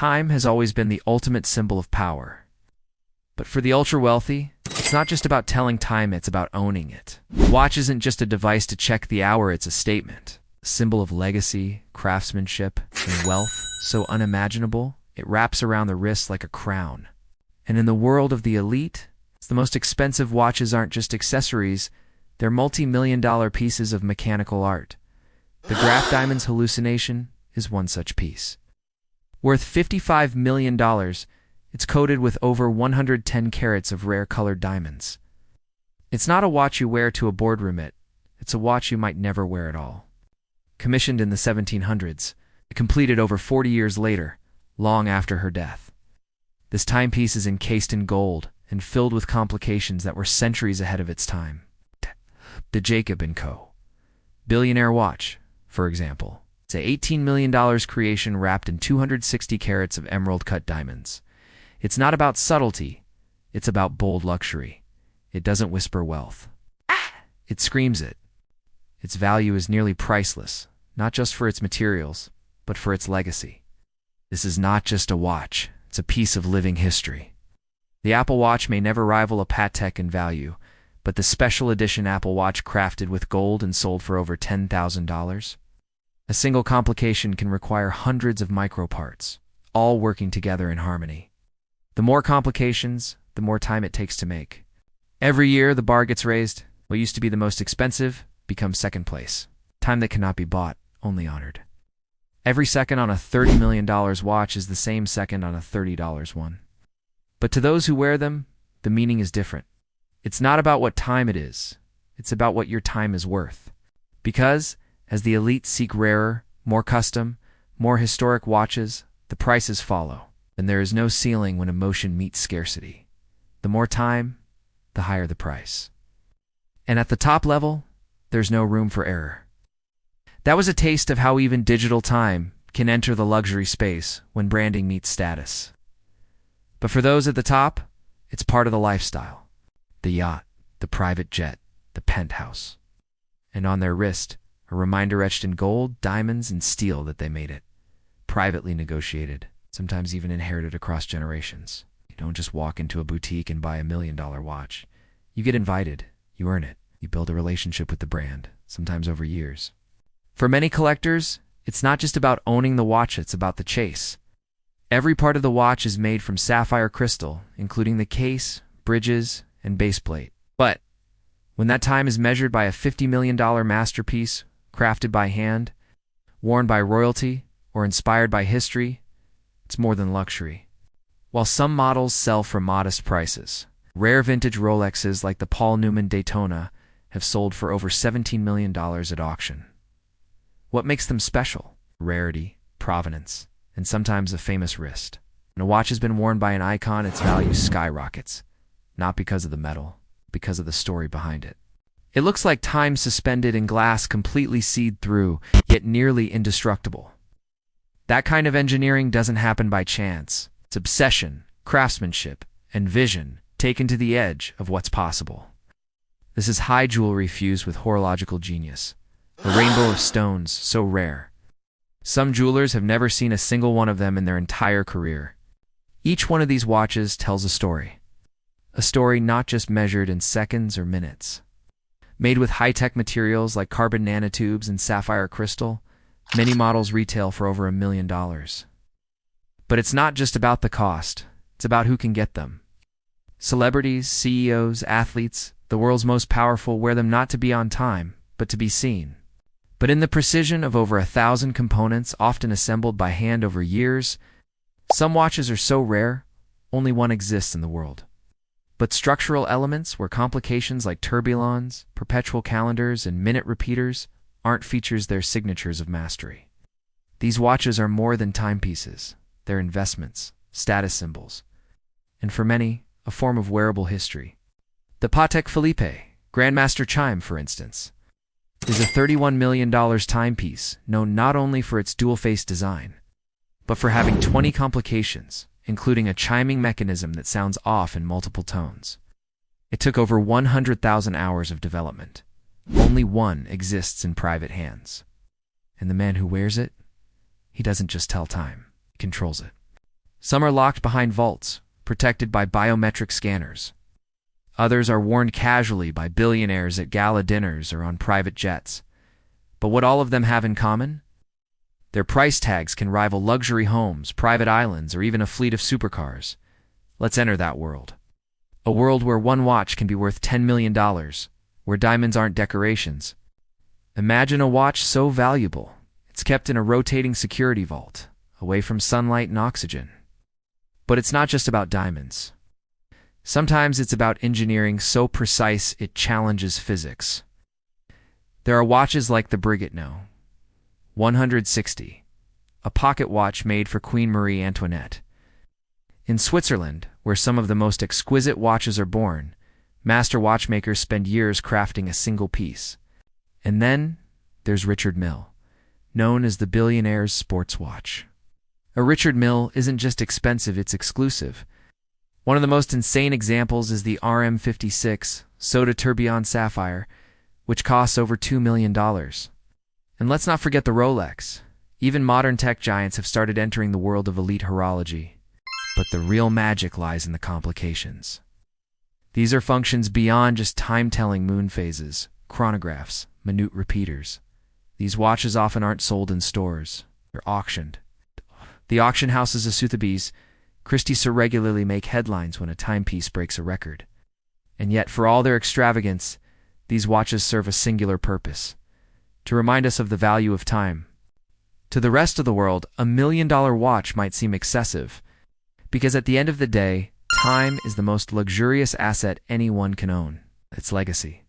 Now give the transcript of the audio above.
Time has always been the ultimate symbol of power. But for the ultra-wealthy, it's not just about telling time, it's about owning it. A watch isn't just a device to check the hour, it's a statement. A symbol of legacy, craftsmanship, and wealth so unimaginable, it wraps around the wrist like a crown. And in the world of the elite, the most expensive watches aren't just accessories, they're multi-million-dollar pieces of mechanical art. The Graf Diamond's hallucination is one such piece. Worth $55 million, it's coated with over 110 carats of rare colored diamonds. It's not a watch you wear to a boardroom, it's a watch you might never wear at all. Commissioned in the 1700s, completed over 40 years later, long after her death. This timepiece is encased in gold and filled with complications that were centuries ahead of its time. The Jacob & Co. Billionaire watch, for example. It's a $18 million creation wrapped in 260 carats of emerald-cut diamonds. It's not about subtlety, it's about bold luxury. It doesn't whisper wealth. It screams it. Its value is nearly priceless, not just for its materials, but for its legacy. This is not just a watch, it's a piece of living history. The Apple Watch may never rival a Patek in value, but the special edition Apple Watch crafted with gold and sold for over $10,000? A single complication can require hundreds of micro-parts, all working together in harmony. The more complications, the more time it takes to make. Every year, the bar gets raised. What used to be the most expensive becomes second place. Time that cannot be bought, only honored. Every second on a $30 million watch is the same second on a $30 one. But to those who wear them, the meaning is different. It's not about what time it is. It's about what your time is worth. Because, as the elite seek rarer, more custom, more historic watches, the prices follow. And there is no ceiling when emotion meets scarcity. The more time, the higher the price. And at the top level, there's no room for error. That was a taste of how even digital time can enter the luxury space when branding meets status. But for those at the top, it's part of the lifestyle. The yacht, the private jet, the penthouse. And on their wrist, a reminder etched in gold, diamonds, and steel that they made it. Privately negotiated, sometimes even inherited across generations. You don't just walk into a boutique and buy a $1 million watch. You get invited, you earn it, you build a relationship with the brand, sometimes over years. For many collectors, it's not just about owning the watch, it's about the chase. Every part of the watch is made from sapphire crystal, including the case, bridges, and baseplate. But when that time is measured by a $50 million masterpiece, crafted by hand, worn by royalty, or inspired by history, it's more than luxury. While some models sell for modest prices, rare vintage Rolexes like the Paul Newman Daytona have sold for over $17 million at auction. What makes them special? Rarity, provenance, and sometimes a famous wrist. When a watch has been worn by an icon, its value skyrockets. Not because of the metal, because of the story behind it. It looks like time suspended in glass, completely seed through, yet nearly indestructible. That kind of engineering doesn't happen by chance. It's obsession, craftsmanship, and vision taken to the edge of what's possible. This is high jewelry fused with horological genius. A rainbow of stones so rare. Some jewelers have never seen a single one of them in their entire career. Each one of these watches tells a story. A story not just measured in seconds or minutes. Made with high-tech materials like carbon nanotubes and sapphire crystal, many models retail for over $1 million. But it's not just about the cost, it's about who can get them. Celebrities, CEOs, athletes, the world's most powerful wear them not to be on time, but to be seen. But in the precision of over 1,000 components, often assembled by hand over years, some watches are so rare, only one exists in the world. But structural elements where complications like tourbillons, perpetual calendars, and minute repeaters aren't features, they're signatures of mastery. These watches are more than timepieces. They're investments, status symbols, and for many, a form of wearable history. The Patek Philippe Grandmaster Chime, for instance, is a $31 million timepiece known not only for its dual-face design, but for having 20 complications, including a chiming mechanism that sounds off in multiple tones. It took over 100,000 hours of development. Only one exists in private hands. And the man who wears it, he doesn't just tell time, he controls it. Some are locked behind vaults, protected by biometric scanners. Others are worn casually by billionaires at gala dinners or on private jets. But what all of them have in common? Their price tags can rival luxury homes, private islands, or even a fleet of supercars. Let's enter that world. A world where one watch can be worth $10 million, where diamonds aren't decorations. Imagine a watch so valuable, it's kept in a rotating security vault, away from sunlight and oxygen. But it's not just about diamonds. Sometimes it's about engineering so precise it challenges physics. There are watches like the Brigitno 160, a pocket watch made for Queen Marie Antoinette. In Switzerland, where some of the most exquisite watches are born, master watchmakers spend years crafting a single piece. And then there's Richard Mille, known as the Billionaire's sports watch. A Richard Mille isn't just expensive, it's exclusive. One of the most insane examples is the RM56 Soda Tourbillon Sapphire, which costs over $2 million. And let's not forget the Rolex. Even modern tech giants have started entering the world of elite horology. But the real magic lies in the complications. These are functions beyond just time-telling moon phases, chronographs, minute repeaters. These watches often aren't sold in stores. They're auctioned. The auction houses of Sotheby's, Christie's so regularly make headlines when a timepiece breaks a record. And yet, for all their extravagance, these watches serve a singular purpose: to remind us of the value of time. To the rest of the world, $1 million watch might seem excessive, because at the end of the day, time is the most luxurious asset anyone can own. Its legacy.